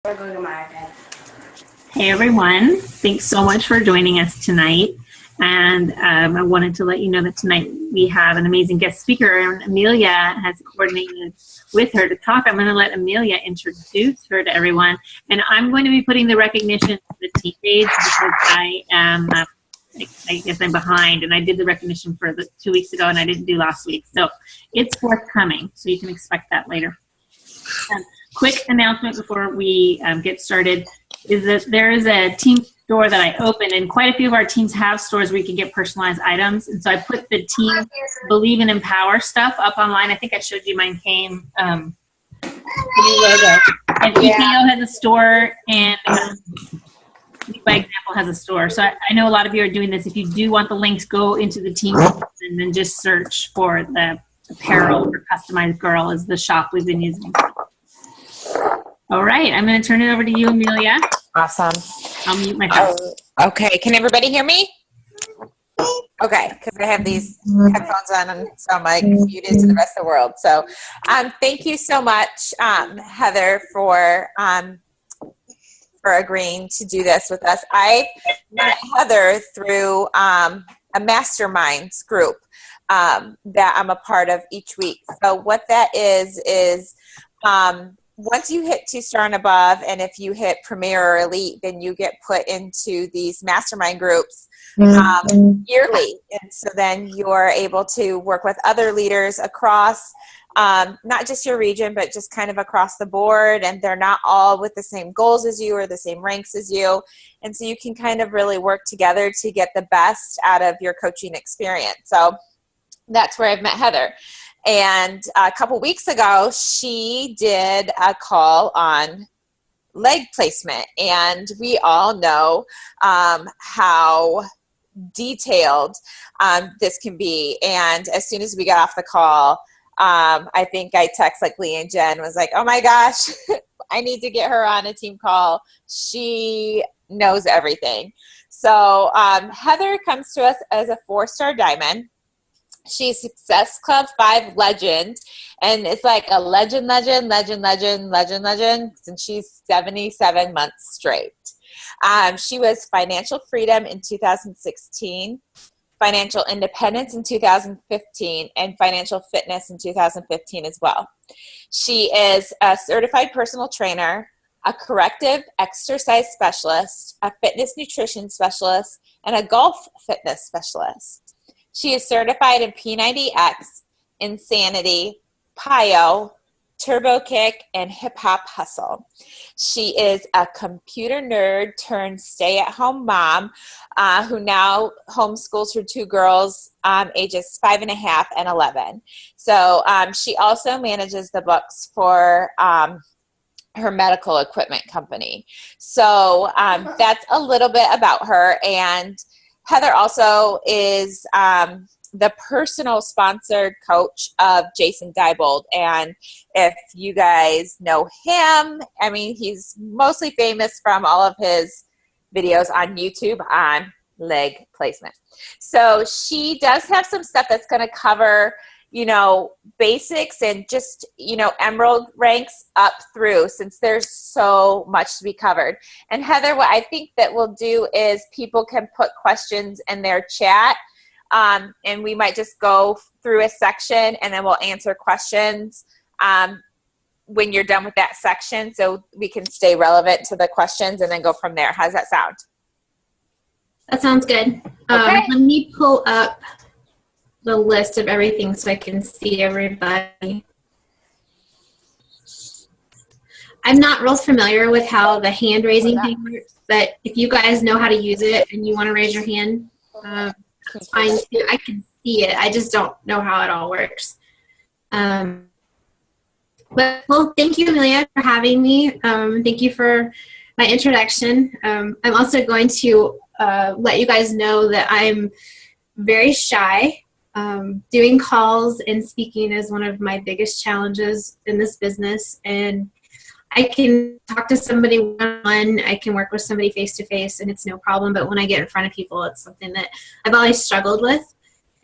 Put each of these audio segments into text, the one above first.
We're going to my iPad. Hey everyone, thanks so much for joining us tonight. And I wanted to let you know that tonight we have an amazing guest speaker, and Amelia has coordinated with her to talk. I'm going to let Amelia introduce her to everyone. And I'm going to be putting the recognition to the team page because I am, I guess I'm behind, and I did the recognition for 2 weeks ago and I didn't do last week. So it's forthcoming, so you can expect that later. Quick announcement before we get started is that there is a team store that I opened, and quite a few of our teams have stores where you can get personalized items. And so I put the Team Believe and Empower stuff up online. I think I showed you mine came. The new logo. And EKO has a store, and by example has a store. So I know a lot of you are doing this. If you do want the links, go into the team and then just search for the apparel for Customized Girl is the shop we've been using. All right, I'm going to turn it over to you, Amelia. Awesome. I'll mute my phone. Okay, can everybody hear me? Okay, because I have these headphones on, and so I'm like muted to the rest of the world. So thank you so much, Heather, for agreeing to do this with us. I met Heather through a masterminds group that I'm a part of each week. So what that is once you hit 2-star and above, and if you hit Premier or Elite, then you get put into these mastermind groups yearly. And so then you're able to work with other leaders across not just your region, but just kind of across the board. And they're not all with the same goals as you or the same ranks as you. And so you can kind of really work together to get the best out of your coaching experience. So that's where I've met Heather. And a couple weeks ago, she did a call on leg placement. And we all know how detailed this can be. And as soon as we got off the call, I think I text like Lee and Jen, was like, oh my gosh, I need to get her on a team call. She knows everything. So Heather comes to us as a 4-star diamond. She's Success Club 5 legend, and it's like a legend, since she's 77 months straight. She was financial freedom in 2016, financial independence in 2015, and financial fitness in 2015 as well. She is a certified personal trainer, a corrective exercise specialist, a fitness nutrition specialist, and a golf fitness specialist. She is certified in P90X, Insanity, PIO, Turbo Kick, and Hip Hop Hustle. She is a computer nerd turned stay-at-home mom who now homeschools her 2 girls ages 5.5 and 11. So she also manages the books for her medical equipment company. So that's a little bit about her. And Heather also is the personal sponsored coach of Jason Diebold. And if you guys know him, I mean, he's mostly famous from all of his videos on YouTube on leg placement. So she does have some stuff that's going to cover, you know, basics and just, you know, emerald ranks up through, since there's so much to be covered. And Heather, what I think that we'll do is people can put questions in their chat, and we might just go through a section and then we'll answer questions when you're done with that section, so we can stay relevant to the questions and then go from there. How does that sound? That sounds good. Okay. Let me pull up the list of everything so I can see everybody. I'm not real familiar with how the hand raising thing works, but if you guys know how to use it and you want to raise your hand, that's fine too. I can see it. I just don't know how it all works. But well, thank you, Amelia, for having me. Thank you for my introduction. I'm also going to let you guys know that I'm very shy. Doing calls and speaking is one of my biggest challenges in this business, and I can talk to somebody one-on-one, I can work with somebody face-to-face, and it's no problem, but when I get in front of people, it's something that I've always struggled with.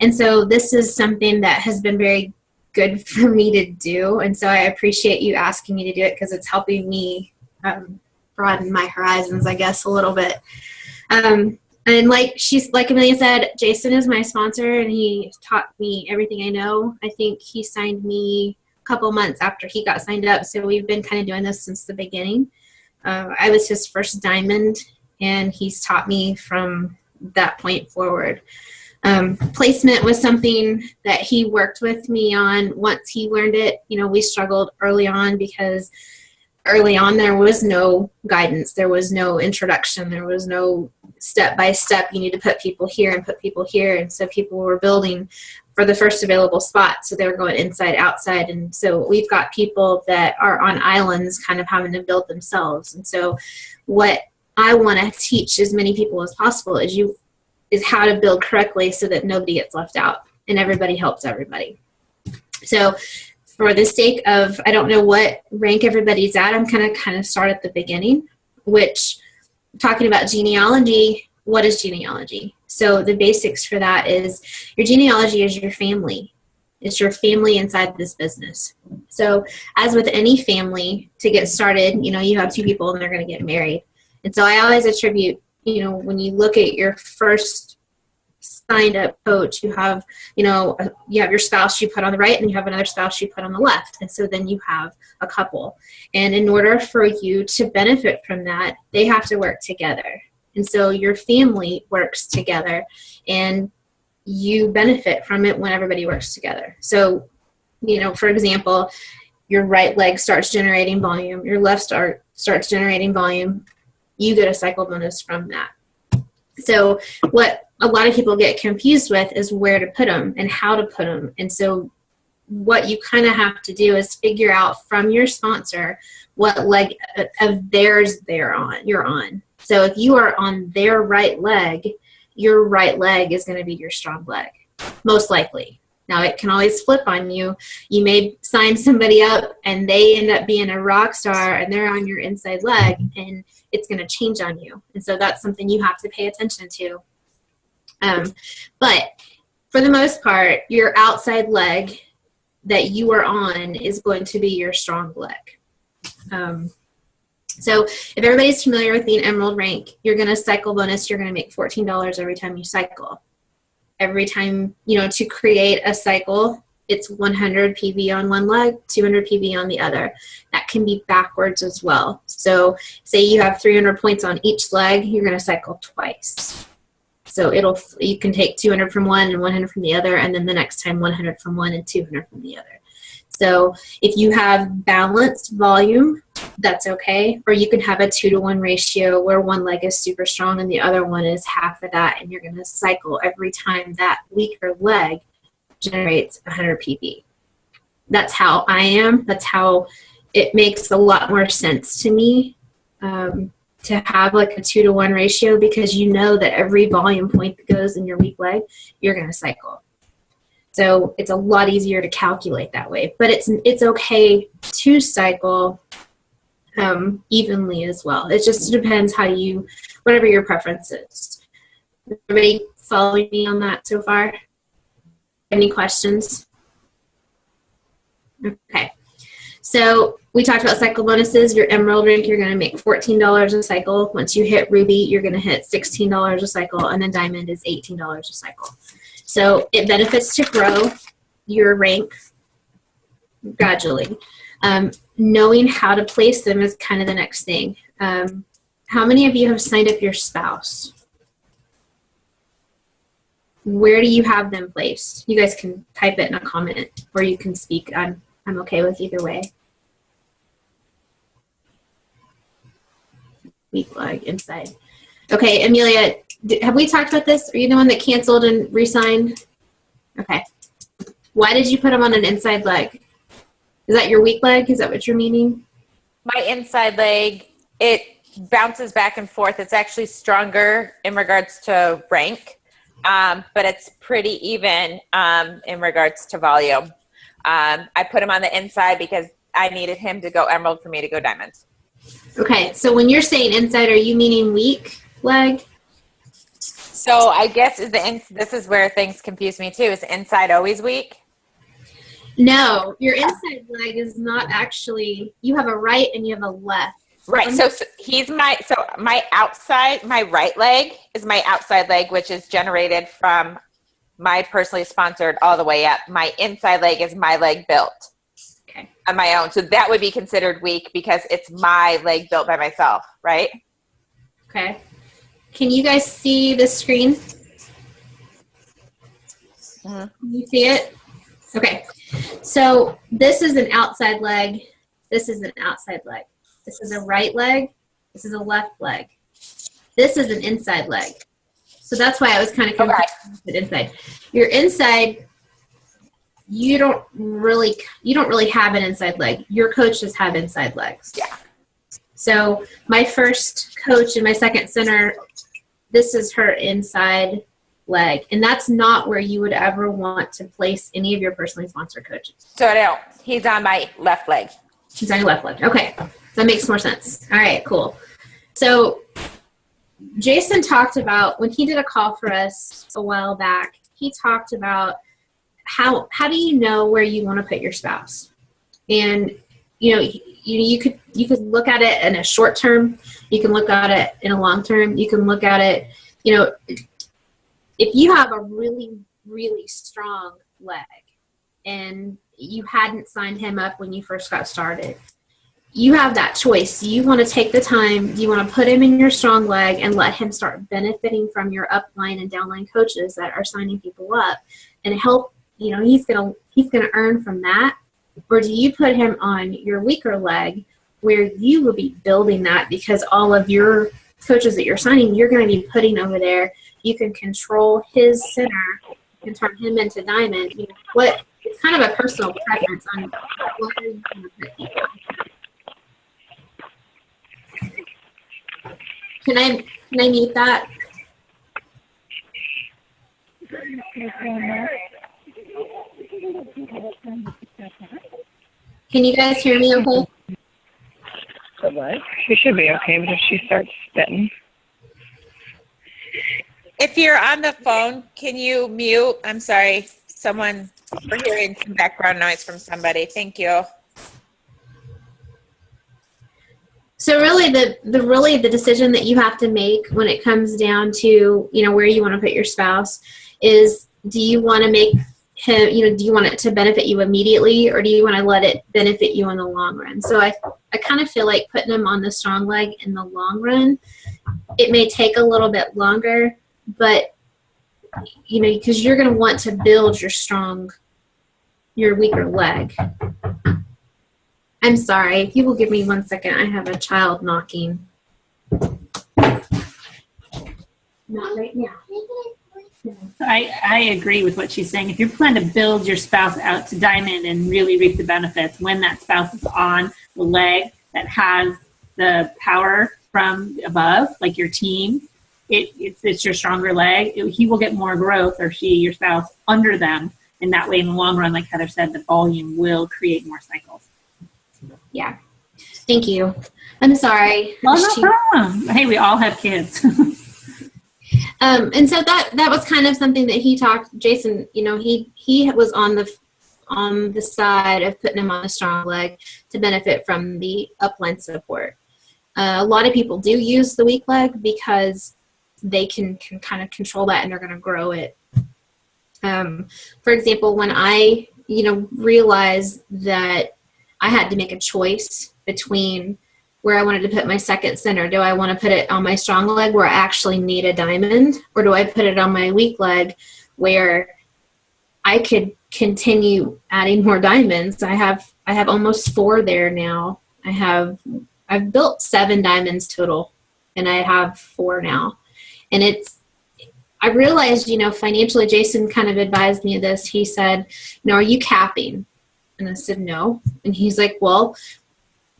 And so this is something that has been very good for me to do, and so I appreciate you asking me to do it because it's helping me broaden my horizons, I guess, a little bit. And like Amelia said, Jason is my sponsor, and he taught me everything I know. I think he signed me a couple months after he got signed up, so we've been kind of doing this since the beginning. I was his first diamond, and he's taught me from that point forward. Placement was something that he worked with me on. Once he learned it, we struggled early on because early on there was no guidance. There was no introduction. There was no step-by-step. You need to put people here and put people here. And so people were building for the first available spot. So they were going inside, outside. And so we've got people that are on islands kind of having to build themselves. And so what I want to teach as many people as possible is how to build correctly so that nobody gets left out and everybody helps everybody. So for the sake of, I don't know what rank everybody's at, I'm kind of start at the beginning, which talking about genealogy, what is genealogy? So the basics for that is your genealogy is your family. It's your family inside this business. So as with any family, to get started, you have two people and they're going to get married. And so I always attribute, when you look at your first signed up coach, you have your spouse you put on the right and you have another spouse you put on the left. And so then you have a couple. And in order for you to benefit from that, they have to work together. And so your family works together and you benefit from it when everybody works together. So, for example, your right leg starts generating volume, your left starts generating volume, you get a cycle bonus from that. So what a lot of people get confused with is where to put them and how to put them. And so what you kind of have to do is figure out from your sponsor what leg of theirs you're on. So if you are on their right leg, your right leg is going to be your strong leg, most likely. Now, it can always flip on you. You may sign somebody up and they end up being a rock star and they're on your inside leg and it's going to change on you. And so that's something you have to pay attention to. But for the most part, your outside leg that you are on is going to be your strong leg. So if everybody's familiar with being Emerald rank, you're going to cycle bonus. You're going to make $14 every time you cycle. Every time, to create a cycle, it's 100 PV on one leg, 200 PV on the other. That can be backwards as well. So say you have 300 points on each leg, you're going to cycle twice. So you can take 200 from one and 100 from the other, and then the next time 100 from one and 200 from the other. So if you have balanced volume, that's okay. Or you can have a 2-to-1 ratio where one leg is super strong and the other one is half of that, and you're going to cycle every time that weaker leg generates 100 PV. That's how I am. That's how it makes a lot more sense to me to have like a 2-to-1 ratio, because you know that every volume point that goes in your weak leg, you're going to cycle. So it's a lot easier to calculate that way. But it's okay to cycle evenly as well. It just depends whatever your preference is. Everybody following me on that so far? Any questions? Okay. So we talked about cycle bonuses. Your Emerald rank, you're going to make $14 a cycle. Once you hit Ruby, you're going to hit $16 a cycle, and then Diamond is $18 a cycle. So it benefits to grow your rank gradually. Knowing how to place them is kind of the next thing. How many of you have signed up your spouse? Where do you have them placed? You guys can type it in a comment, or you can speak. I'm okay with either way. Weak leg inside. Okay, Amelia, have we talked about this? Are you the one that canceled and re-signed? Okay. Why did you put them on an inside leg? Is that your weak leg? Is that what you're meaning? My inside leg, it bounces back and forth. It's actually stronger in regards to rank, but it's pretty even in regards to volume. I put him on the inside because I needed him to go Emerald for me to go Diamond. Okay, so when you're saying inside, are you meaning weak leg? So I guess this is where things confuse me too. Is the inside always weak? No, your inside leg is not actually, you have a right and you have a left. Right. So my outside, my right leg is my outside leg, which is generated from my personally sponsored all the way up. My inside leg is my leg built on my own. So that would be considered weak because it's my leg built by myself. Right. Okay. Can you guys see the screen? Can you see it? Okay. So this is an outside leg. This is an outside leg. This is a right leg. This is a left leg. This is an inside leg. So that's why I was kind of confused with inside. Your inside, you don't really have an inside leg. Your coaches have inside legs. Yeah. So my first coach and my second center, this is her inside leg. And that's not where you would ever want to place any of your personally sponsored coaches. So I don't. He's on my left leg. He's on your left leg. Okay. That makes more sense. All right, cool. So Jason talked about, when he did a call for us a while back, he talked about how do you know where you want to put your spouse? And, you could look at it in a short term. You can look at it in a long term. You can look at it, if you have a really, really strong leg and you hadn't signed him up when you first got started, you have that choice. You want to take the time, you want to put him in your strong leg and let him start benefiting from your upline and downline coaches that are signing people up and help, he's going to earn from that. Or do you put him on your weaker leg where you will be building that because all of your coaches that you're signing, you're going to be putting over there. You can control his center and turn him into diamond. It's kind of a personal preference on what you want to put people. Can I mute that? Can you guys hear me okay? She should be okay, but if she starts spitting. If you're on the phone, can you mute? I'm sorry. We're hearing some background noise from somebody. Thank you. So really the decision that you have to make when it comes down to, where you want to put your spouse is, do you want to make him, do you want it to benefit you immediately, or do you want to let it benefit you in the long run? So I kind of feel like putting him on the strong leg in the long run, it may take a little bit longer, but because you're going to want to build your weaker leg. I'm sorry. If you will give me 1 second, I have a child knocking. Not right now. I agree with what she's saying. If you're planning to build your spouse out to diamond and really reap the benefits, when that spouse is on the leg that has the power from above, like your team, it's your stronger leg. He will get more growth, or she, your spouse, under them. And that way, in the long run, like Heather said, the volume will create more cycles. Yeah. Thank you. I'm sorry. Oh, no problem. Hey, we all have kids. And so that was kind of something that Jason, he was on the side of putting him on a strong leg to benefit from the upline support. A lot of people do use the weak leg because they can kind of control that and they're going to grow it. For example, when I, realized that I had to make a choice between where I wanted to put my second center. Do I want to put it on my strong leg where I actually need a diamond, or do I put it on my weak leg where I could continue adding more diamonds? I have almost 4 there now. I've built 7 diamonds total, and I have 4 now. And I realized, financially, Jason kind of advised me of this. He said, are you capping? And I said, no. And he's like, well,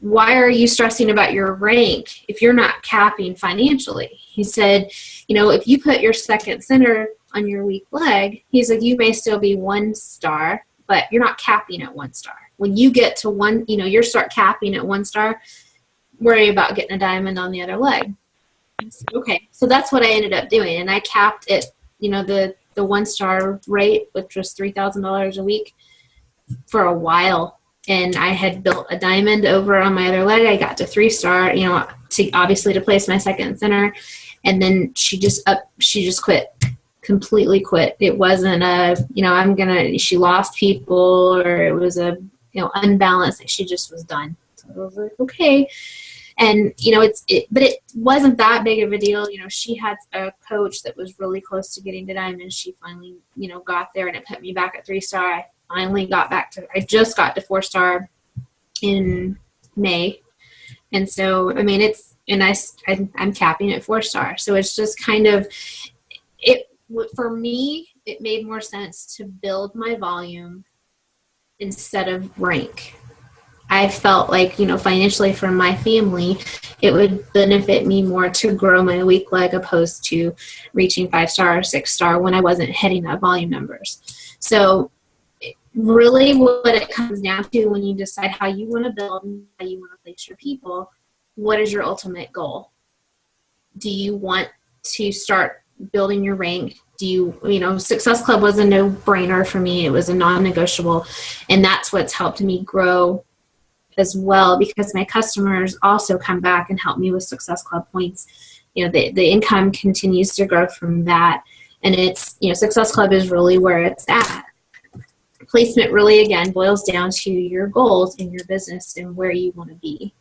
why are you stressing about your rank if you're not capping financially? He said, if you put your second center on your weak leg, he's like, you may still be 1 star, but you're not capping at 1 star. When you get to 1, you start capping at 1 star, worry about getting a diamond on the other leg. Said, okay. So that's what I ended up doing. And I capped it, the 1 star rate, which was $3,000 a week for a while. and I had built a diamond over on my other leg. I got to 3-star, to place my second center. And then she just quit, completely quit. It wasn't she lost people, or it was unbalanced. She just was done. So I was like, okay. And, but it wasn't that big of a deal. She had a coach that was really close to getting to diamond. She finally, got there, and it put me back at 3-star. I just got to 4-star in May. And so, I'm capping at 4-star. So it's just kind of, for me, it made more sense to build my volume instead of rank. I felt like, financially for my family, it would benefit me more to grow my weak leg opposed to reaching 5-star or 6-star when I wasn't hitting that volume numbers. So really what it comes down to when you decide how you want to build and how you want to place your people, what is your ultimate goal? Do you want to start building your rank? Do you, Success Club was a no-brainer for me. It was a non-negotiable, and that's what's helped me grow as well, because my customers also come back and help me with Success Club points. The income continues to grow from that, and it's, Success Club is really where it's at. Placement really, again, boils down to your goals in your business and where you want to be.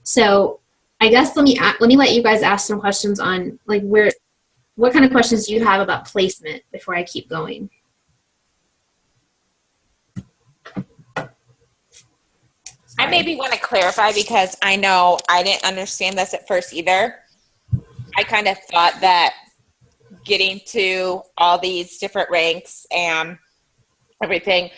So I guess let me let you guys ask some questions on what kind of questions do you have about placement before I keep going? I maybe want to clarify, because I know I didn't understand this at first either. I kind of thought that getting to all these different ranks and everything,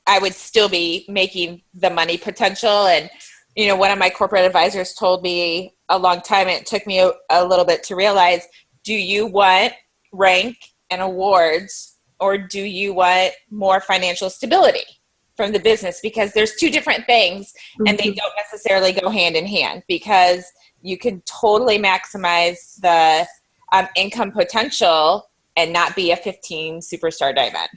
I would still be making the money potential. And, one of my corporate advisors told me a long time, and it took me a little bit to realize, do you want rank and awards, or do you want more financial stability from the business? Because there's two different things, and they don't necessarily go hand in hand, because you can totally maximize the income potential and not be a 15 superstar diamond.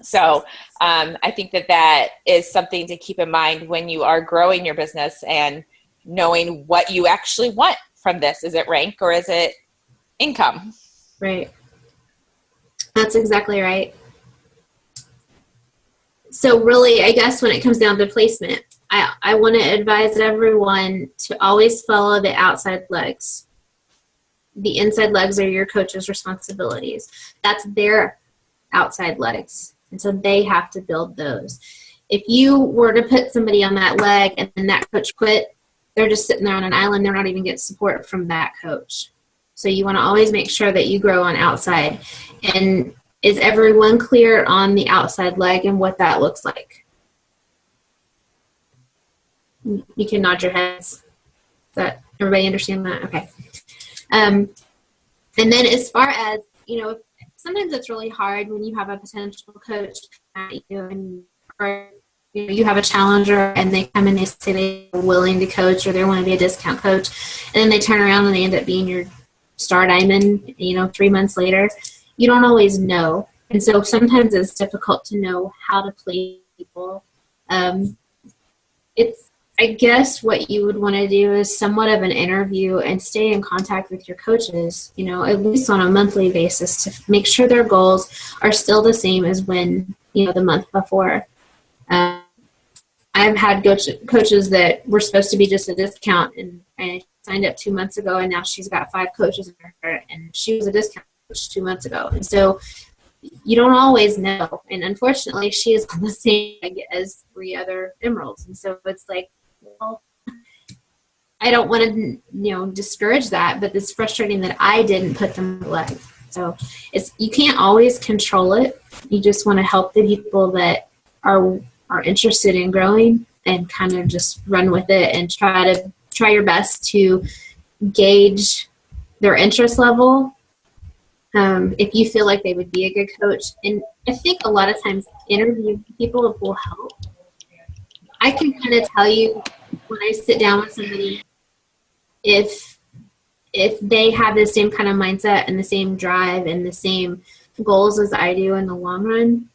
So I think that is something to keep in mind when you are growing your business and knowing what you actually want from this. Is it rank or is it income? Right. That's exactly right. So really, I guess when it comes down to placement, I want to advise everyone to always follow the outside legs. The inside legs are your coach's responsibilities. That's their outside legs. And so they have to build those. If you were to put somebody on that leg and then that coach quit, they're just sitting there on an island. They're not even getting support from that coach. So you want to always make sure that you grow on outside. And is everyone clear on the outside leg and what that looks like? You can nod your heads. Does that everybody understand that? Okay. And then as far as, sometimes it's really hard when you have a potential coach at you, and or you have a challenger and they come and they say they're willing to coach or they want to be a discount coach, and then they turn around and they end up being your star diamond, 3 months later. You don't always know. And so sometimes it's difficult to know how to play people. I guess what you would want to do is somewhat of an interview and stay in contact with your coaches, at least on a monthly basis, to make sure their goals are still the same as when, the month before. I've had coaches that were supposed to be just a discount, and I signed up 2 months ago, and now she's got 5 coaches in her, and she was a discount coach 2 months ago. And so you don't always know. And unfortunately, she is on the same leg as 3 other emeralds. And so it's like, well, I don't want to, discourage that, but it's frustrating that I didn't put them on the leg. So you can't always control it. You just want to help the people that are interested in growing and kind of just run with it and try your best to gauge their interest level. If you feel like they would be a good coach. And I think a lot of times interviewing people will help. I can kind of tell you when I sit down with somebody if they have the same kind of mindset and the same drive and the same goals as I do in the long run.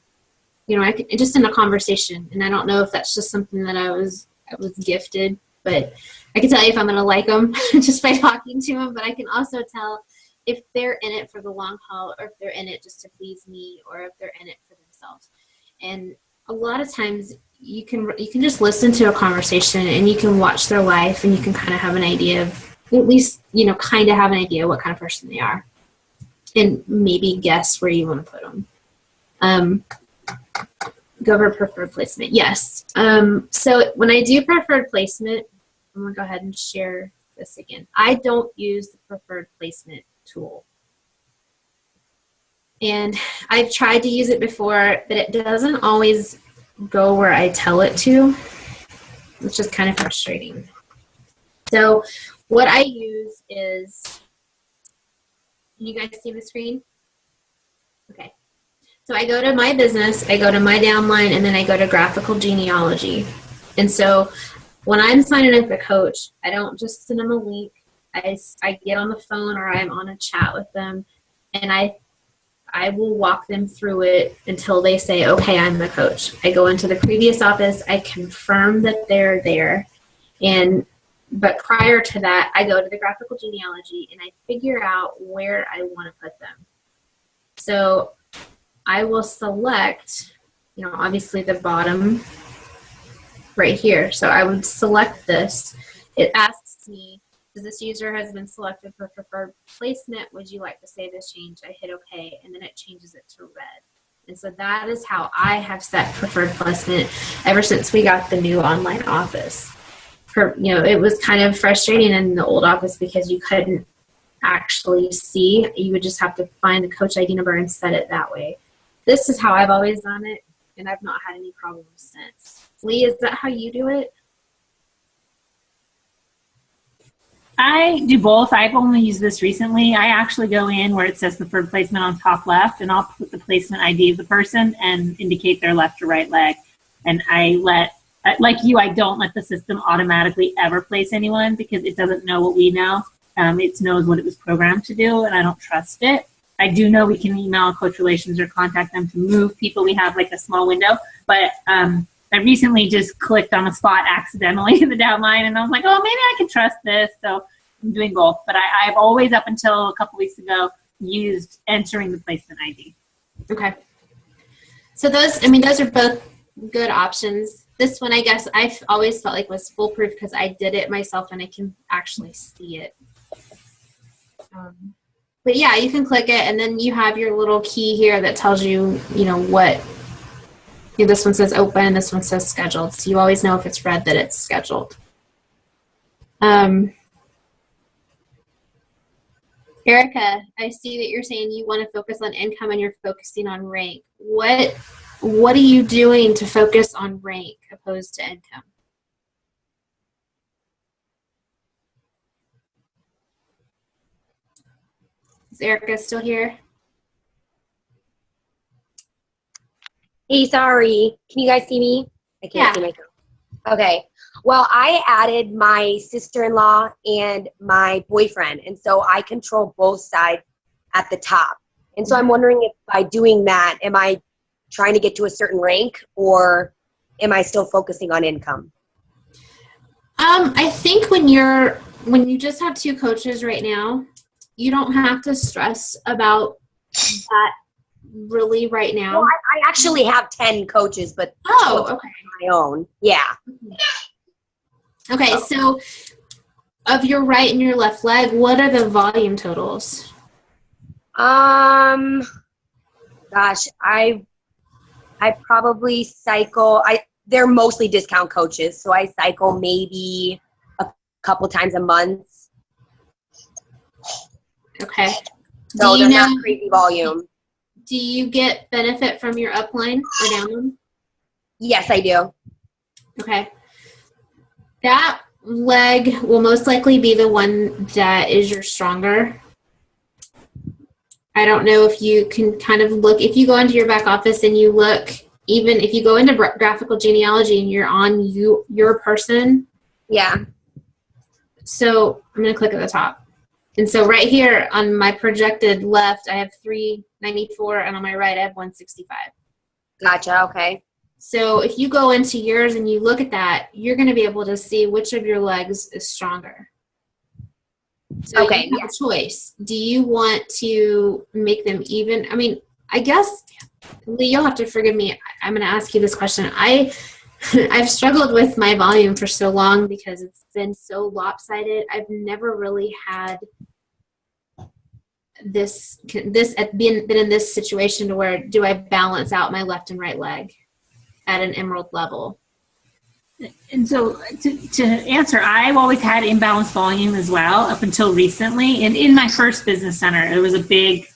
I could, just in a conversation. And I don't know if that's just something that I was gifted, but I can tell you if I'm going to like them just by talking to them. But I can also tell if they're in it for the long haul, or if they're in it just to please me, or if they're in it for themselves. And a lot of times you can just listen to a conversation, and you can watch their life, and you can kind of have an idea of, at least, kind of have an idea what kind of person they are, and maybe guess where you want to put them. Go over preferred placement. Yes. So when I do preferred placement, I'm going to go ahead and share this again. I don't use the preferred placement tool. And I've tried to use it before, but it doesn't always go where I tell it to, which is kind of frustrating. So what I use is, can you guys see the screen? Okay. So I go to my business, I go to my downline, and then I go to graphical genealogy. And so when I'm signing up a coach, I don't just send them a link. I get on the phone, or I'm on a chat with them, and I will walk them through it until they say, okay, I'm the coach. I go into the previous office, I confirm that they're there, but prior to that, I go to the graphical genealogy, and I figure out where I want to put them. So I will select, obviously the bottom right here. So I would select this. It asks me, this user has been selected for preferred placement. Would you like to save this change? I hit OK, and then it changes it to red. And so that is how I have set preferred placement ever since we got the new online office. It was kind of frustrating in the old office because you couldn't actually see. You would just have to find the coach ID number and set it that way. This is how I've always done it, and I've not had any problems since. Lee, is that how you do it? I do both. I've only used this recently. I actually go in where it says preferred placement on top left, and I'll put the placement ID of the person and indicate their left or right leg. And like you, I don't let the system automatically ever place anyone because it doesn't know what we know. It knows what it was programmed to do, and I don't trust it. I do know we can email Coach Relations or contact them to move people. We have like a small window, but I recently just clicked on a spot accidentally in the downline, and I was like, oh, maybe I can trust this. So I'm doing both. But I've always, up until a couple weeks ago, used entering the placement ID. Okay. So those are both good options. This one, I guess, I've always felt like was foolproof because I did it myself and I can actually see it. But yeah, you can click it, and then you have your little key here that tells you, what. This one says open, this one says scheduled. So you always know if it's red that it's scheduled. Erica, I see that you're saying you want to focus on income and you're focusing on rank. What are you doing to focus on rank opposed to income? Is Erica still here? Hey, sorry. Can you guys see me? I can't see myself. Okay. Well, I added my sister-in-law and my boyfriend, and so I control both sides at the top. And so I'm wondering if by doing that, am I trying to get to a certain rank, or am I still focusing on income? I think when you just have two coaches right now, you don't have to stress about that really right now. Well, I actually have 10 coaches, but okay. My own. Yeah. Okay, so of your right and your left leg, what are the volume totals? Gosh, I probably cycle. They're mostly discount coaches, so I cycle maybe a couple times a month. Okay. So they're not crazy volume. Do you get benefit from your upline or downline? Yes, I do. Okay. That leg will most likely be the one that is your stronger. I don't know if you can kind of look, if you go into your back office and you look, even if you go into graphical genealogy and you're on your person. Yeah. So I'm going to click at the top. And so right here on my projected left, I have 394, and on my right, I have 165. Gotcha. Okay. So if you go into yours and you look at that, you're going to be able to see which of your legs is stronger. So Okay. you have a choice. Do you want to make them even? I mean, I guess, Lee, you'll have to forgive me. I'm going to ask you this question. I've struggled with my volume for so long because it's been so lopsided. I've never really had been in this situation to where do I balance out my left and right leg at an emerald level. And so to answer, I've always had imbalanced volume as well up until recently. And in my first business center, there was a big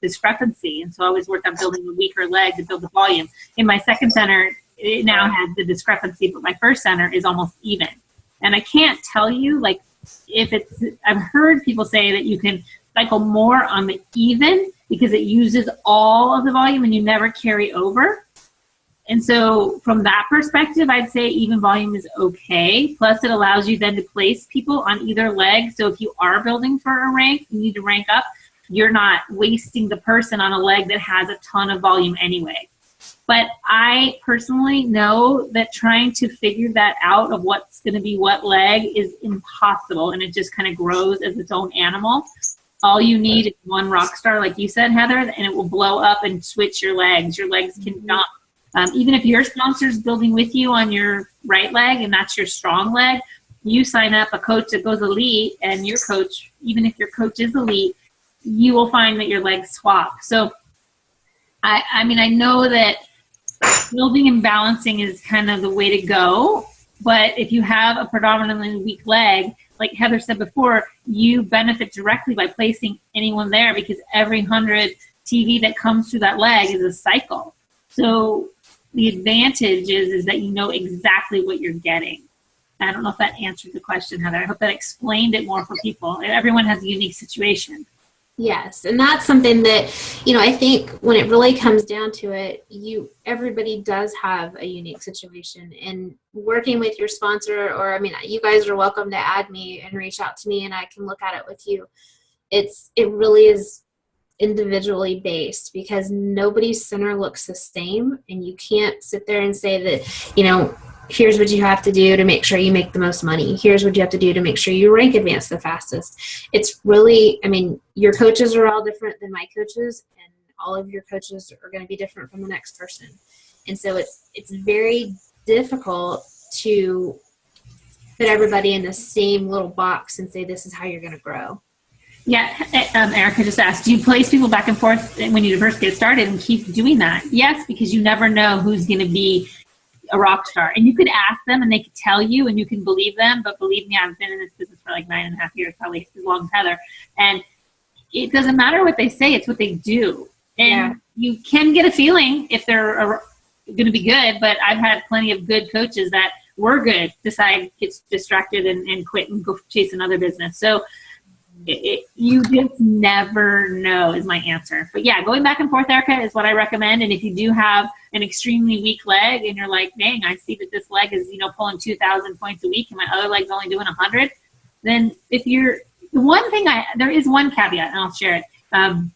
discrepancy. And so I always worked on building a weaker leg to build the volume. In my second center, it now has the discrepancy, but my first center is almost even. And I can't tell you, like, I've heard people say that you can cycle more on the even because it uses all of the volume and you never carry over. And so from that perspective, I'd say even volume is okay. Plus it allows you then to place people on either leg. So if you are building for a rank, you need to rank up, you're not wasting the person on a leg that has a ton of volume anyway. But I personally know that trying to figure that out of what's going to be what leg is impossible. And it just kind of grows as its own animal. All you need is one rock star, like you said, Heather, and it will blow up and switch your legs. Your legs can jump. Even if your sponsor's building with you on your right leg and that's your strong leg, you sign up a coach that goes elite and your coach, even if your coach is elite, you will find that your legs swap. So, I mean, I know that building and balancing is kind of the way to go, but if you have a predominantly weak leg, like Heather said before, you benefit directly by placing anyone there because every 100 TV that comes through that leg is a cycle. So the advantage is that you know exactly what you're getting. I don't know if that answered the question, Heather. I hope that explained it more for people. Everyone has a unique situation. Yes, and that's something that, I think when it really comes down to it, everybody does have a unique situation. And working with your sponsor, or you guys are welcome to add me and reach out to me and I can look at it with you. It really is individually based because nobody's center looks the same, and you can't sit there and say that, here's what you have to do to make sure you make the most money. Here's what you have to do to make sure you rank advance the fastest. It's really, your coaches are all different than my coaches, and all of your coaches are going to be different from the next person. And so it's very difficult to put everybody in the same little box and say, this is how you're going to grow. Yeah, Erica just asked, do you place people back and forth when you first get started and keep doing that? Yes, because you never know who's going to be a rock star. And you could ask them and they could tell you and you can believe them. But believe me, I've been in this business for like 9.5 years, probably as long as Heather. And it doesn't matter what they say, it's what they do. And you can get a feeling if they're going to be good. But I've had plenty of good coaches that were good, decide, gets distracted and quit and go chase another business. So you just never know is my answer. But yeah, going back and forth, Erica, is what I recommend. And if you do have an extremely weak leg and you're like, dang, I see that this leg is, pulling 2,000 points a week and my other leg's only doing 100, then there is one caveat, and I'll share it. And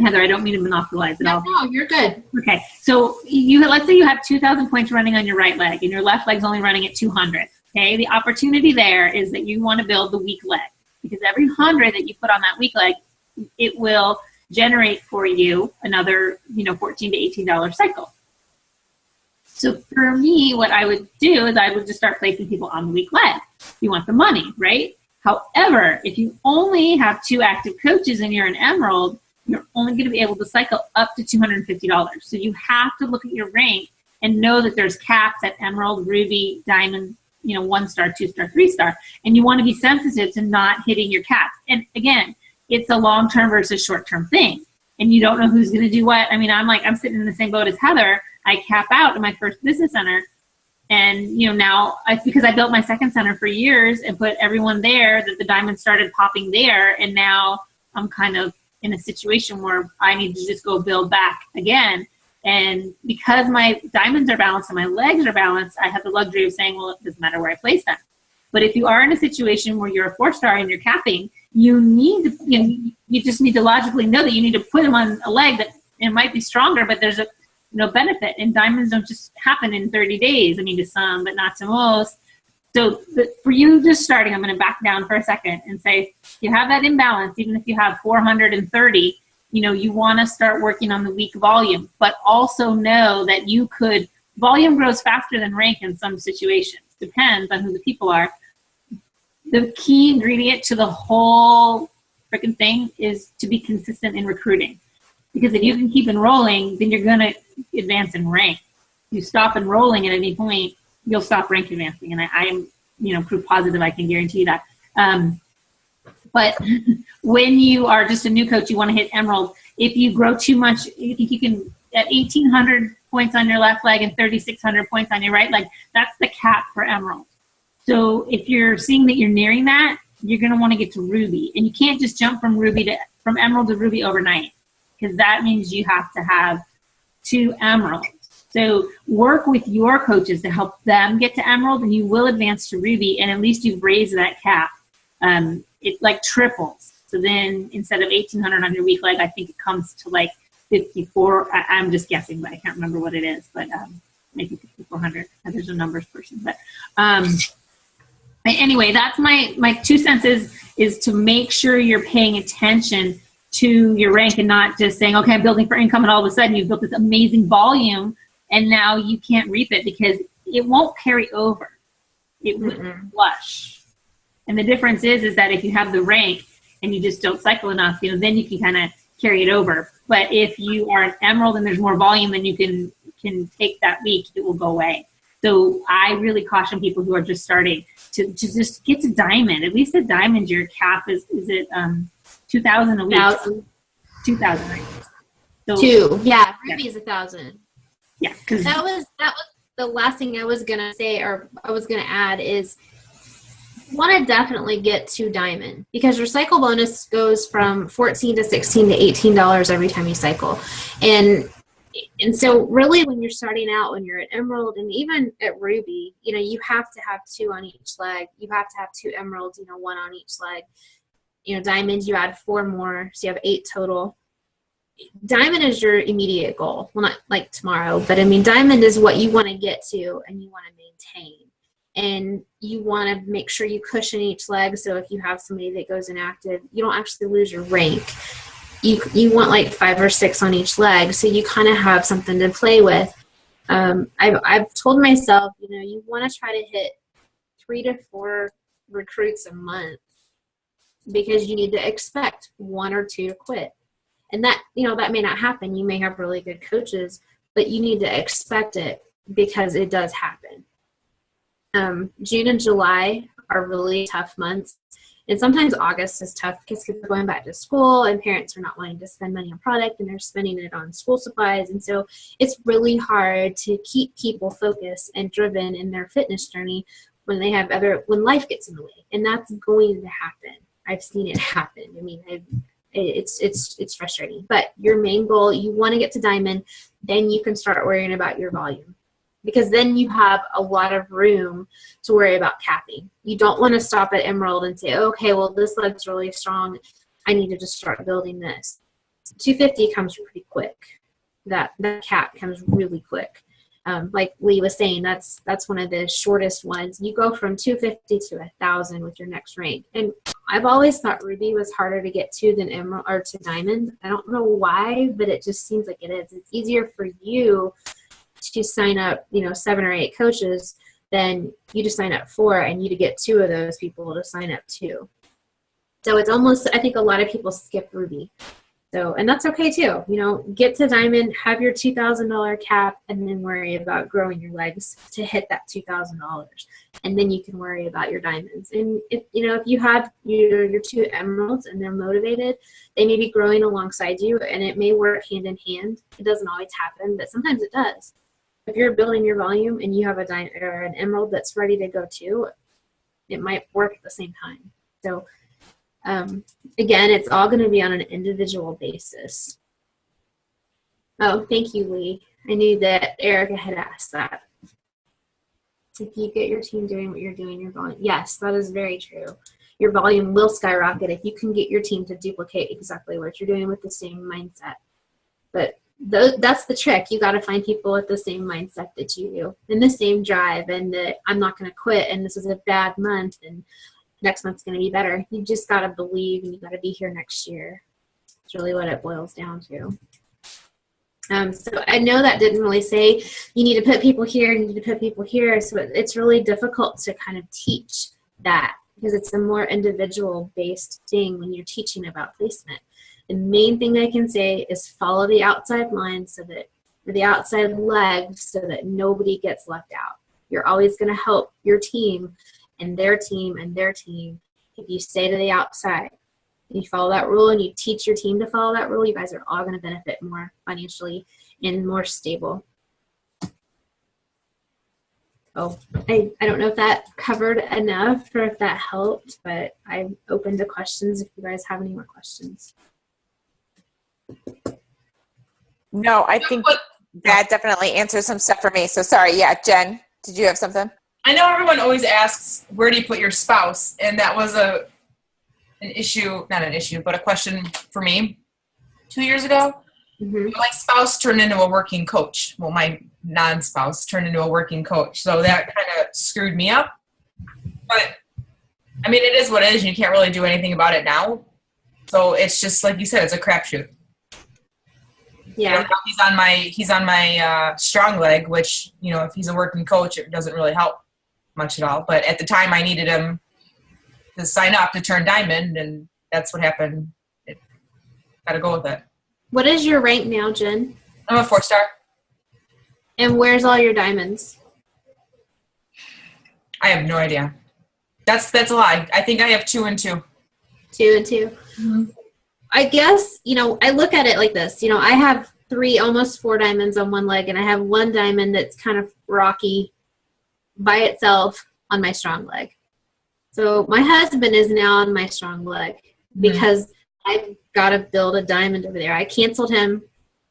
Heather, I don't mean to monopolize it all. No, you're good. Okay. So let's say you have 2,000 points running on your right leg and your left leg's only running at 200. Okay. The opportunity there is that you want to build the weak leg. Because every 100 that you put on that weak leg, it will generate for you another, $14 to $18 cycle. So for me, what I would do is I would just start placing people on the weak leg. You want the money, right? However, if you only have 2 active coaches and you're an emerald, you're only going to be able to cycle up to $250. So you have to look at your rank and know that there's caps at emerald, ruby, diamond, 1-star, 2-star, 3-star, and you want to be sensitive to not hitting your caps. And again, it's a long-term versus short-term thing, and you don't know who's going to do what. I'm sitting in the same boat as Heather. I cap out in my first business center, and now because I built my second center for years and put everyone there, that the diamonds started popping there, and now I'm kind of in a situation where I need to just go build back again. And because my diamonds are balanced and my legs are balanced, I have the luxury of saying, well, it doesn't matter where I place them. But if you are in a situation where you're a 4-star and you're capping, you just need to logically know that you need to put them on a leg that it might be stronger, but there's benefit. And diamonds don't just happen in 30 days. I mean, to some, but not to most. So for you just starting, I'm going to back down for a second and say, you have that imbalance, even if you have 430, you want to start working on the week volume, but also know that volume grows faster than rank in some situations. Depends on who the people are. The key ingredient to the whole freaking thing is to be consistent in recruiting. Because if you can keep enrolling, then you're going to advance in rank. You stop enrolling at any point, you'll stop rank advancing. And I am, proof positive, I can guarantee you that. But when you are just a new coach, you want to hit emerald. If you grow too much, you think you can, at 1,800 points on your left leg and 3,600 points on your right leg, that's the cap for emerald. So if you're seeing that you're nearing that, you're going to want to get to ruby. And you can't just jump from emerald to ruby overnight, because that means you have to have 2 emeralds. So work with your coaches to help them get to emerald, and you will advance to ruby, and at least you've raised that cap. It like triples. So then instead of 1,800 on your weak leg, I think it comes to like 54. I'm just guessing, but I can't remember what it is. But maybe 5,400. There's a numbers person. But anyway, that's my 2 cents is to make sure you're paying attention to your rank and not just saying, okay, I'm building for income, and all of a sudden you've built this amazing volume, and now you can't reap it because it won't carry over. It will flush. And the difference is that if you have the rank and you just don't cycle enough, then you can kind of carry it over. But if you are an emerald and there's more volume than you can take that week, it will go away. So I really caution people who are just starting to just get to diamond. At least at diamond, your cap is it 2,000 a week? 2,000, right? So, 2, yeah. Ruby is 1,000. Yeah, because that was the last thing I was gonna say, or I was gonna add is, want to definitely get to diamond, because your cycle bonus goes from $14 to $16 to $18 every time you cycle, and so really when you're starting out, when you're at emerald and even at ruby, you have to have 2 on each leg. You have to have 2 emeralds, 1 on each leg. Diamond, you add 4 more, so you have 8 total. Diamond is your immediate goal. Well, not like tomorrow, but diamond is what you want to get to and you want to maintain. And you want to make sure you cushion each leg, so if you have somebody that goes inactive, you don't actually lose your rank. You want like 5 or 6 on each leg, so you kind of have something to play with. I've told myself, you want to try to hit 3 to 4 recruits a month, because you need to expect 1 or 2 to quit. And that, that may not happen. You may have really good coaches, but you need to expect it, because it does happen. June and July are really tough months. And sometimes August is tough because kids are going back to school and parents are not wanting to spend money on product and they're spending it on school supplies. And so it's really hard to keep people focused and driven in their fitness journey when when life gets in the way. And that's going to happen. I've seen it happen. It's frustrating. But your main goal, you want to get to diamond, then you can start worrying about your volume. Because then you have a lot of room to worry about capping. You don't want to stop at emerald and say, okay, well, this leg's really strong. I need to just start building this. 250 comes pretty quick. That cap comes really quick. Like Lee was saying, that's one of the shortest ones. You go from 250 to 1,000 with your next rank. And I've always thought ruby was harder to get to than emerald or to diamond. I don't know why, but it just seems like it is. It's easier for you to sign up, 7 or 8 coaches, then you just sign up 4 and you to get 2 of those people to sign up 2. So it's almost, I think a lot of people skip ruby. So, and that's okay too. Get to diamond, have your $2,000 cap, and then worry about growing your legs to hit that $2,000. And then you can worry about your diamonds. And if you have your 2 emeralds and they're motivated, they may be growing alongside you and it may work hand in hand. It doesn't always happen, but sometimes it does. If you're building your volume and you have an emerald that's ready to go too, it might work at the same time. So again, it's all going to be on an individual basis. Oh, thank you, Lee. I knew that Erica had asked that. If you get your team doing what you're doing, your volume. Yes, that is very true. Your volume will skyrocket if you can get your team to duplicate exactly what you're doing with the same mindset. But that's the trick. You got to find people with the same mindset that you do, and the same drive, and that I'm not going to quit, and this is a bad month, and next month's going to be better. You just got to believe, and you got to be here next year. It's really what it boils down to. So I know that didn't really say you need to put people here, you need to put people here. So it's really difficult to kind of teach that, because it's a more individual-based thing when you're teaching about placement. The main thing I can say is follow the outside line, or the outside leg, so that nobody gets left out. You're always going to help your team and their team and their team if you stay to the outside. You follow that rule and you teach your team to follow that rule, you guys are all going to benefit more financially and more stable. Oh, I don't know if that covered enough or if that helped, but I'm open to questions if you guys have any more questions. No, I think that definitely answers some stuff for me. So sorry. Yeah, Jen, did you have something? I know everyone always asks, where do you put your spouse? And that was a question for me 2 years ago. Mm-hmm. My spouse turned into a working coach. Well, my non-spouse turned into a working coach. So that kind of screwed me up. But, I mean, it is what it is. And you can't really do anything about it now. So it's just, like you said, it's a crapshoot. Yeah. You know, he's on my strong leg, which, you know, if he's a working coach, it doesn't really help much at all. But at the time I needed him to sign up to turn diamond, and that's what happened. Got to go with it. What is your rank now, Jen? I'm a 4-star. And where's all your diamonds? I have no idea. That's a lie. I think I have 2 and 2. 2 and 2. Mm-hmm. I guess, you know, I look at it like this. You know, I have 3, almost 4 diamonds on one leg, and I have 1 diamond that's kind of rocky by itself on my strong leg. So my husband is now on my strong leg because I've got to build a diamond over there. I canceled him.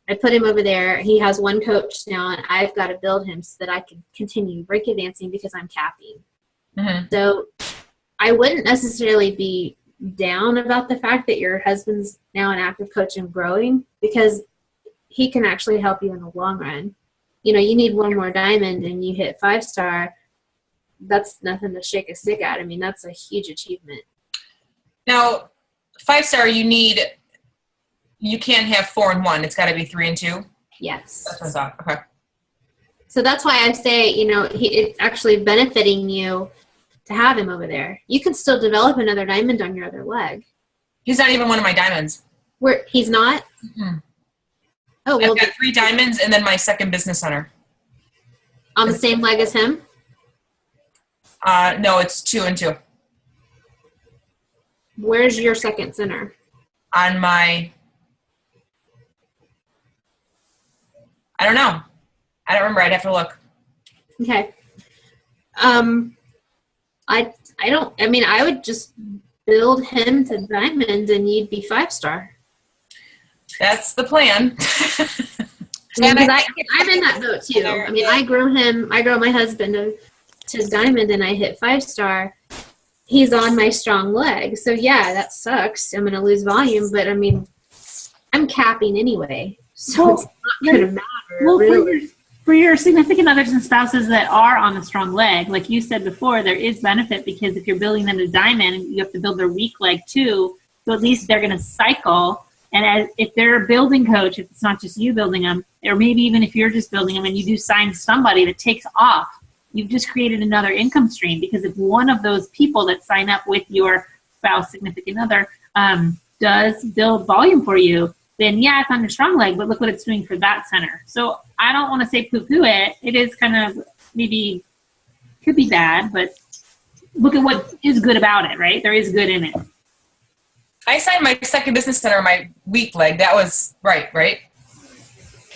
I put him over there. He has 1 coach now, and I've got to build him so that I can continue break advancing because I'm capping. Mm-hmm. So I wouldn't necessarily be down about the fact that your husband's now an active coach and growing, because he can actually help you in the long run. You know, you need 1 more diamond and you hit 5-star. That's nothing to shake a stick at. I mean, that's a huge achievement. Now, 5-star, you can't have 4 and 1. It's got to be 3 and 2. Yes. That's what I thought. Okay. So that's why I say, you know, it's actually benefiting you to have him over there. You can still develop another diamond on your other leg. He's not even one of my diamonds. Where he's not? Mm-hmm. Oh, well. I've got 3 diamonds and then my second business center. On the same leg as him? No, it's 2 and 2. Where's your second center? On my, I don't know. I don't remember. I'd have to look. Okay. I would just build him to diamond and you'd be 5-star. That's the plan. I'm in that boat too. I mean, I grow my husband to diamond and I hit 5-star. He's on my strong leg. So yeah, that sucks. I'm going to lose volume, but I mean, I'm capping anyway. So it's not going to matter. Well, really. For your significant others and spouses that are on the strong leg, like you said before, there is benefit because if you're building them to diamond, you have to build their weak leg too. So at least they're going to cycle. And if they're a building coach, if it's not just you building them, or maybe even if you're just building them and you do sign somebody that takes off, you've just created another income stream. Because if one of those people that sign up with your spouse, significant other, does build volume for you, then yeah, it's on your strong leg, but look what it's doing for that center. So I don't want to say poo-poo it. It is kind of maybe could be bad, but look at what is good about it, right? There is good in it. I signed my second business center on my weak leg. That was right?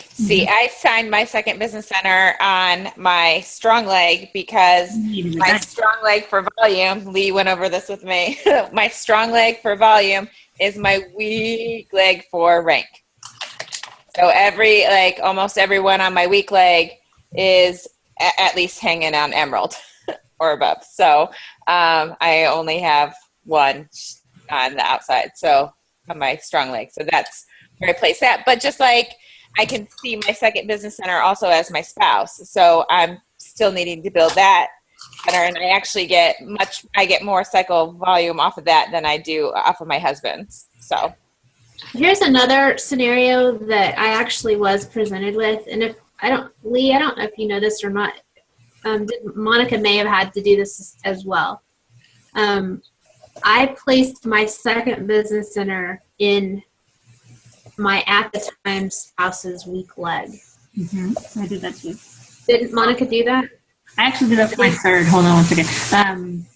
See, I signed my second business center on my strong leg because my strong leg for volume, Lee went over this with me, my strong leg for volume is my weak leg for rank. So almost everyone on my weak leg is at least hanging on emerald or above. So I only have 1 on the outside, so on my strong leg. So that's where I place that. But just like I can see my second business center also as my spouse. So I'm still needing to build that center, and I actually get more cycle volume off of that than I do off of my husband's. So here's another scenario that I actually was presented with, and Lee, I don't know if you know this or not. Monica may have had to do this as well. I placed my second business center in my at the time spouse's weak leg. Mm-hmm. I did that too. Didn't Monica do that? I actually did that for my third. Hold on one second.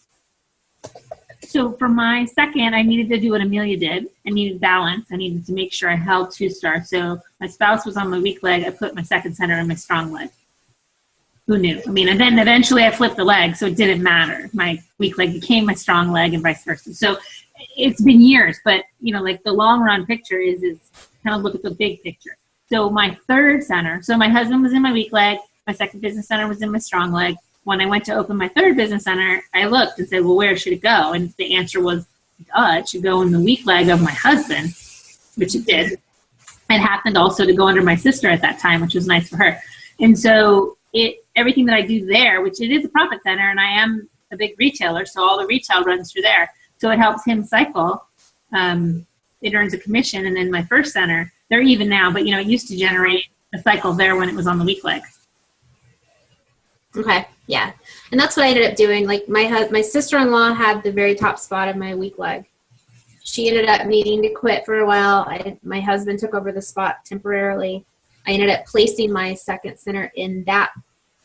So for my second, I needed to do what Amelia did. I needed balance. I needed to make sure I held 2-star. So my spouse was on my weak leg. I put my second center in my strong leg. Who knew? I mean, and then eventually I flipped the leg, so it didn't matter. My weak leg became my strong leg and vice versa. So it's been years, but, like the long run picture is kind of look at the big picture. So my third center, so my husband was in my weak leg. My second business center was in my strong leg. When I went to open my third business center, I looked and said, well, where should it go? And the answer was, it should go in the weak leg of my husband, which it did. It happened also to go under my sister at that time, which was nice for her. And so everything that I do there, which it is a profit center, and I am a big retailer, so all the retail runs through there. So it helps him cycle. It earns a commission. And then my first center, they're even now, but, it used to generate a cycle there when it was on the weak leg. Okay, yeah. And that's what I ended up doing. Like my sister-in-law had the very top spot of my weak leg. She ended up needing to quit for a while. My husband took over the spot temporarily. I ended up placing my second center in that,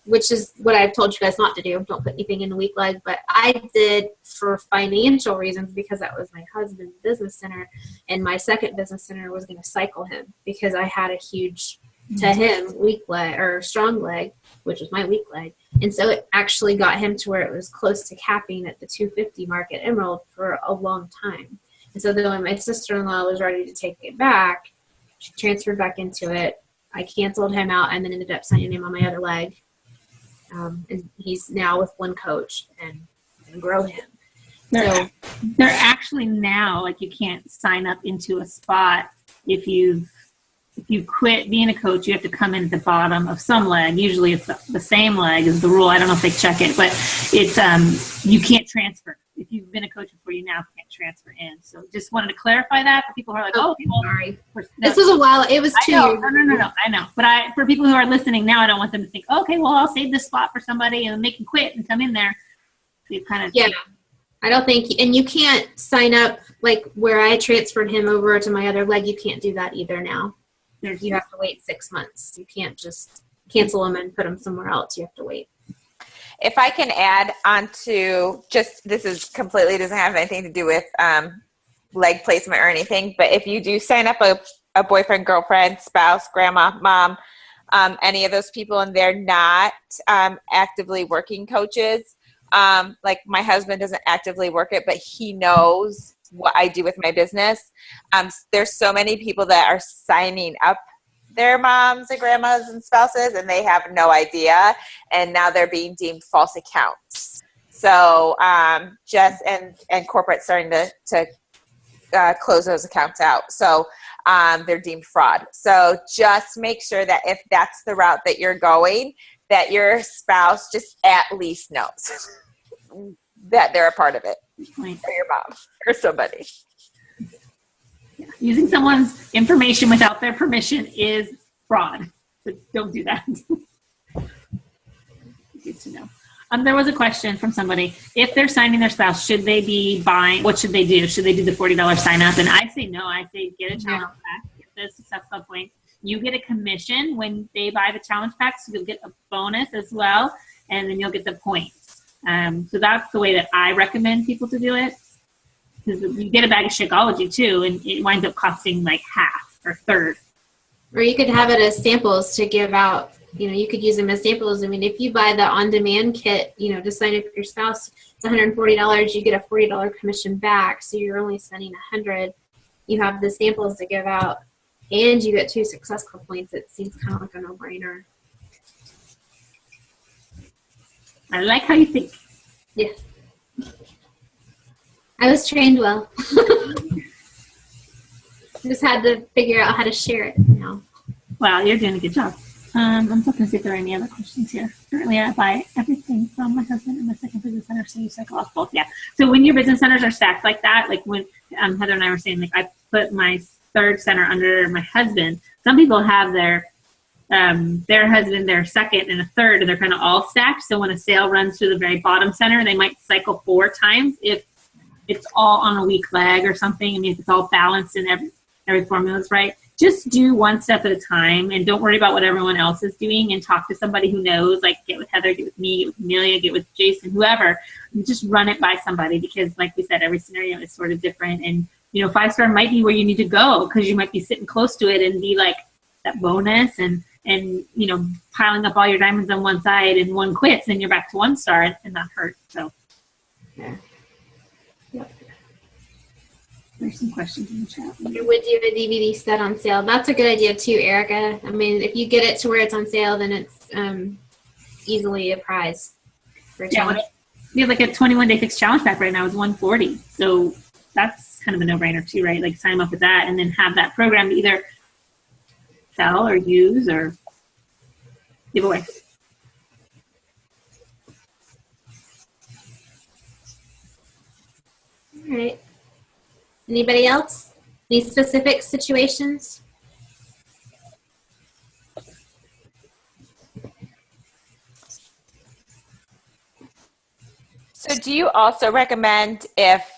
which is what I've told you guys not to do. Don't put anything in the weak leg. But I did for financial reasons because that was my husband's business center. And my second business center was going to cycle him because I had a huge, to him, weak leg or strong leg, which was my weak leg. And so it actually got him to where it was close to capping at the 250 mark at Emerald for a long time. And so then when my sister-in-law was ready to take it back, she transferred back into it. I canceled him out and then ended up signing him on my other leg. And he's now with one coach and grow him. They're actually now, like, you can't sign up into a spot if you quit being a coach. You have to come in at the bottom of some leg. Usually it's the same leg is the rule. I don't know if they check it, but it's you can't transfer. If you've been a coach before, you now can't transfer in. So just wanted to clarify that for people who are like, sorry. This was a while. It was 2 years. No. I know. But for people who are listening now, I don't want them to think, okay, well, I'll save this spot for somebody and they can quit and come in there. So you kind of I don't think, and you can't sign up like where I transferred him over to my other leg. You can't do that either now. You have to wait 6 months. You can't just cancel them and put them somewhere else. You have to wait. If I can add on to this is completely doesn't have anything to do with leg placement or anything, but if you do sign up a boyfriend, girlfriend, spouse, grandma, mom, any of those people, and they're not actively working coaches, like my husband doesn't actively work it, but he knows what I do with my business. There's so many people that are signing up their moms and grandmas and spouses, and they have no idea, and now they're being deemed false accounts. So and corporate starting to close those accounts out. So they're deemed fraud. So just make sure that if that's the route that you're going, that your spouse just at least knows that they're a part of it, or your mom or somebody. Yeah. Using someone's information without their permission is fraud. So don't do that. Good to know. There was a question from somebody. If they're signing their spouse, should they be buying? What should they do? Should they do the $40 sign up? And I say no. I say get a challenge pack, get the Success Club points. You get a commission when they buy the challenge pack, so you'll get a bonus as well, and then you'll get the points. So that's the way that I recommend people to do it. Because you get a bag of Shakeology too, and it winds up costing like half or third. Or you could have it as samples to give out. You could use them as samples. I mean, if you buy the on-demand kit, to sign up your spouse, it's $140. You get a $40 commission back, so you're only spending $100. You have the samples to give out, and you get 2 Success Club points. It seems kind of like a no-brainer. I like how you think. Yes. I was trained well. Just had to figure out how to share it now. Wow, you're doing a good job. I'm looking to see if there are any other questions here. Currently, I buy everything from my husband and my second business center, so you cycle off both. Yeah. So when your business centers are stacked like that, like when Heather and I were saying, like I put my third center under my husband. Some people have their husband, their second, and a third, and they're kind of all stacked. So when a sale runs to the very bottom center, they might cycle 4 times if it's all on a weak leg or something. I mean, if it's all balanced and every formula is right. Just do one step at a time and don't worry about what everyone else is doing, and talk to somebody who knows, like get with Heather, get with me, get with Amelia, get with Jason, whoever, and just run it by somebody, because like we said, every scenario is sort of different. And, 5-star might be where you need to go, because you might be sitting close to it and be like that bonus and piling up all your diamonds on one side, and one quits and you're back to 1-star and not hurt. So yeah. Yep. There's some questions in the chat. I would do a DVD set on sale. That's a good idea too, Erica. I mean, if you get it to where it's on sale, then it's easily a prize for a challenge. We have like a 21-day fixed challenge pack right now is $140. So that's kind of a no-brainer too, right? Like sign them up with that and then have that program to either sell or use or give away. All right. Anybody else? Any specific situations? So do you also recommend if,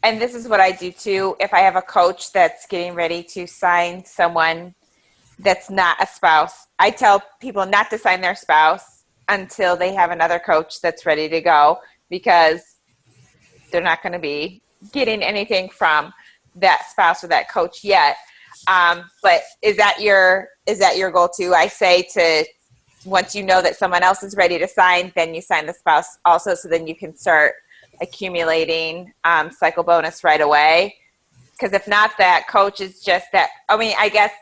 and this is what I do too, if I have a coach that's getting ready to sign someone that's not a spouse, I tell people not to sign their spouse until they have another coach that's ready to go, because they're not going to be getting anything from that spouse or that coach yet. But is that your goal too? I say to, once you know that someone else is ready to sign, then you sign the spouse also, so then you can start accumulating cycle bonus right away. Because if not, that coach is just that. I mean, I guess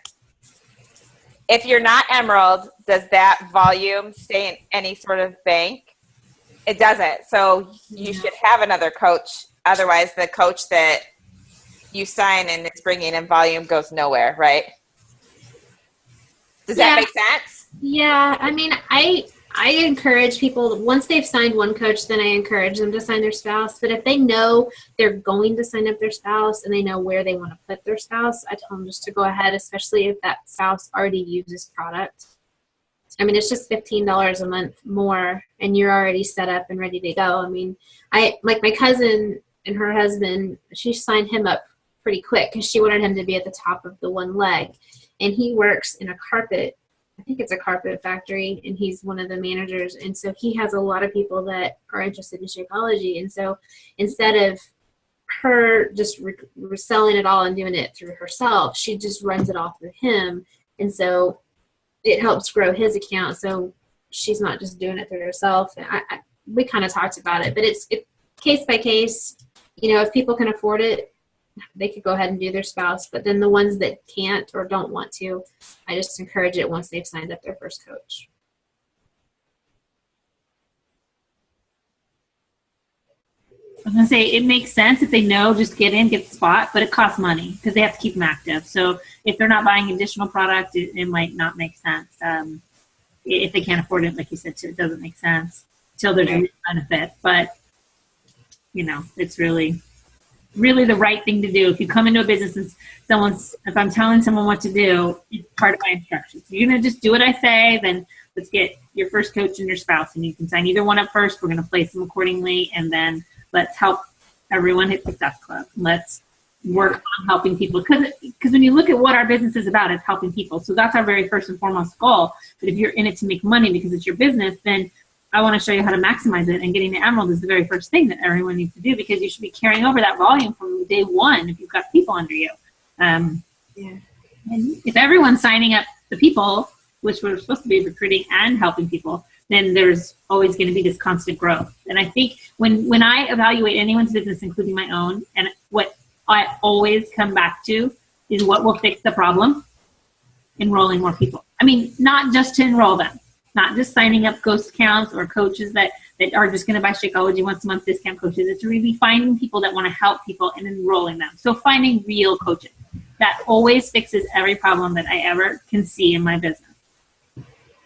if you're not Emerald, does that volume stay in any sort of bank? It doesn't. So you should have another coach. Otherwise, the coach that you sign and it's bringing in volume goes nowhere, right? Does that make sense? Yeah. I mean, I encourage people, once they've signed one coach, then I encourage them to sign their spouse. But if they know they're going to sign up their spouse and they know where they want to put their spouse, I tell them just to go ahead, especially if that spouse already uses product. I mean, it's just $15 a month more and you're already set up and ready to go. I mean, like my cousin and her husband, she signed him up pretty quick because she wanted him to be at the top of the one leg. And he works in a carpet, I think it's a carpet factory, and he's one of the managers. And so he has a lot of people that are interested in Shakeology. And so instead of her just reselling it all and doing it through herself, she just runs it all through him. And so it helps grow his account. So she's not just doing it through herself. We kind of talked about it, but it's case by case. If people can afford it, they could go ahead and do their spouse. But then the ones that can't or don't want to, I just encourage it once they've signed up their first coach. I was going to say, it makes sense if they know, just get in, get the spot, but it costs money because they have to keep them active. So if they're not buying additional product, it might not make sense. If they can't afford it, like you said, it doesn't make sense until there's a benefit. But, it's really the right thing to do. If you come into a business and if I'm telling someone what to do, it's part of my instructions. If you're going to just do what I say, then let's get your first coach and your spouse, and you can sign either one up first. We're going to place them accordingly, and then let's help everyone hit Success Club. Let's work on helping people. Because when you look at what our business is about, it's helping people. So that's our very first and foremost goal. But if you're in it to make money because it's your business, then I want to show you how to maximize it. And getting the Emerald is the very first thing that everyone needs to do, because you should be carrying over that volume from day one if you've got people under you. And if everyone's signing up the people, which we're supposed to be recruiting and helping people, then there's always going to be this constant growth. And I think when I evaluate anyone's business, including my own, and what I always come back to is what will fix the problem: enrolling more people. I mean, not just to enroll them, not just signing up ghost accounts or coaches that are just going to buy Shakeology once a month discount coaches. It's really finding people that want to help people and enrolling them. So finding real coaches. that always fixes every problem that I ever can see in my business.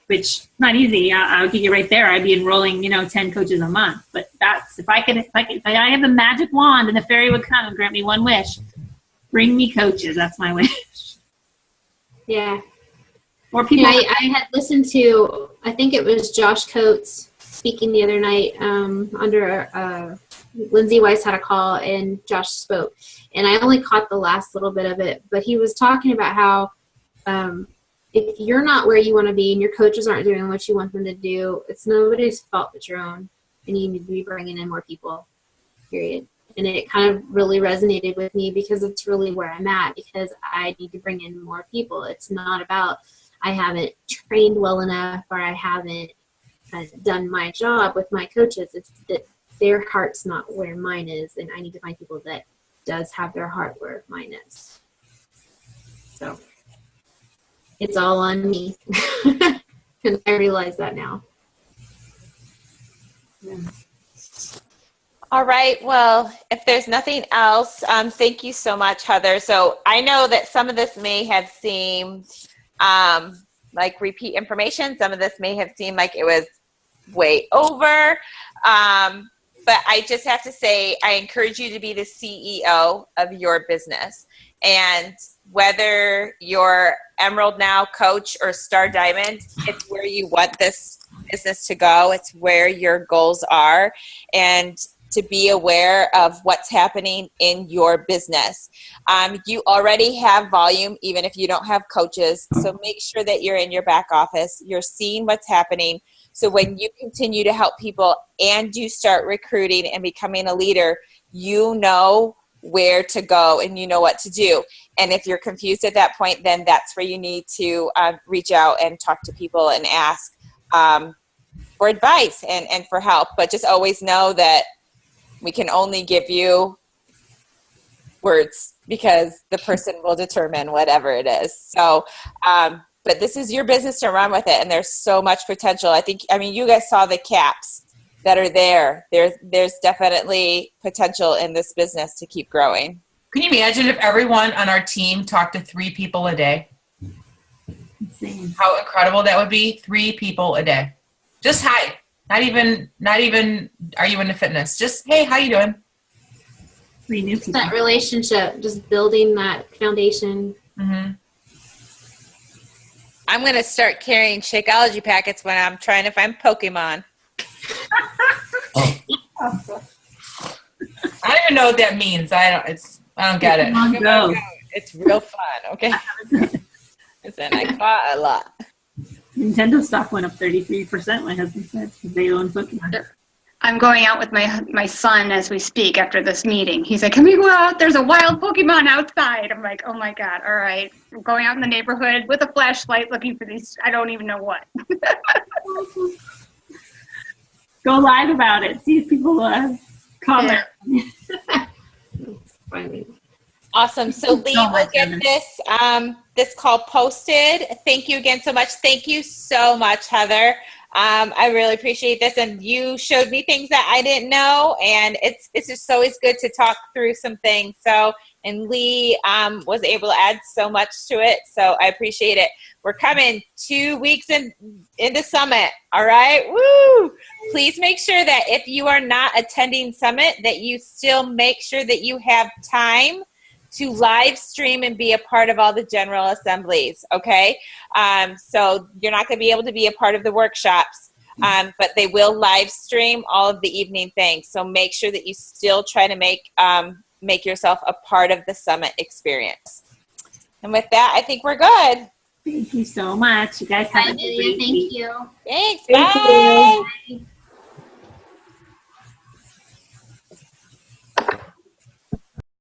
Which not easy. I'll give you right there. I'd be enrolling, 10 coaches a month. But that's if I have the magic wand and the fairy would come and grant me one wish, bring me coaches. That's my wish. Yeah. Or people. I had listened to, I think it was Josh Coates speaking the other night under Lindsay Weiss had a call and Josh spoke. And I only caught the last little bit of it. But he was talking about how if you're not where you want to be and your coaches aren't doing what you want them to do, it's nobody's fault but your own. And you need to be bringing in more people, period. And it kind of really resonated with me because it's really where I'm at, because I need to bring in more people. It's not about I haven't trained well enough or I haven't done my job with my coaches. It's that their heart's not where mine is, and I need to find people that does have their heart where mine is. So it's all on me. And I realize that now. Yeah. All right. Well, if there's nothing else, thank you so much, Heather. So I know that some of this may have seemed like repeat information. Some of this may have seemed like it was way over. But I just have to say, I encourage you to be the CEO of your business. And whether you're Emerald Now, Coach, or Star Diamond, it's where you want this business to go. It's where your goals are. And to be aware of what's happening in your business. You already have volume, even if you don't have coaches. So make sure that you're in your back office. You're seeing what's happening. So when you continue to help people and you start recruiting and becoming a leader, you know where to go and you know what to do. And if you're confused at that point, then that's where you need to reach out and talk to people and ask for advice and for help. But just always know that we can only give you words because the person will determine whatever it is. So, but this is your business to run with it. And there's so much potential. I mean, you guys saw the caps that are there. There's definitely potential in this business to keep growing. Can you imagine if everyone on our team talked to 3 people a day? Insane. How incredible that would be. 3 people a day. Just hi. Not even are you into fitness? Just, hey, how you doing? 3 new people. That relationship, just building that foundation. Mm-hmm. I'm going to start carrying Shakeology packets when I'm trying to find Pokemon. Awesome. I don't even know what that means. I don't get it. Go. It's real fun, okay? Listen, I caught a lot. Nintendo stock went up 33%, my husband said, because they own Pokemon. I'm going out with my son as we speak after this meeting. He's like, can we go out? There's a wild Pokemon outside. I'm like, oh my God, all right. I'm going out in the neighborhood with a flashlight looking for these, I don't even know what. Go live about it. See if people comment. Yeah. Awesome. So Lee will get this call posted. Thank you again so much. Thank you so much, Heather. I really appreciate this. And you showed me things that I didn't know. And it's just always good to talk through some things. So, and Lee was able to add so much to it. So I appreciate it. We're coming 2 weeks into Summit. All right. Woo! Please make sure that if you are not attending Summit, that you still make sure that you have time to live stream and be a part of all the general assemblies, okay? So you're not going to be able to be a part of the workshops, but they will live stream all of the evening things. So make sure that you still try to make yourself a part of the Summit experience. And with that, I think we're good. Thank you so much. You guys have a great week. Thank you. Thanks. Thank Bye. you.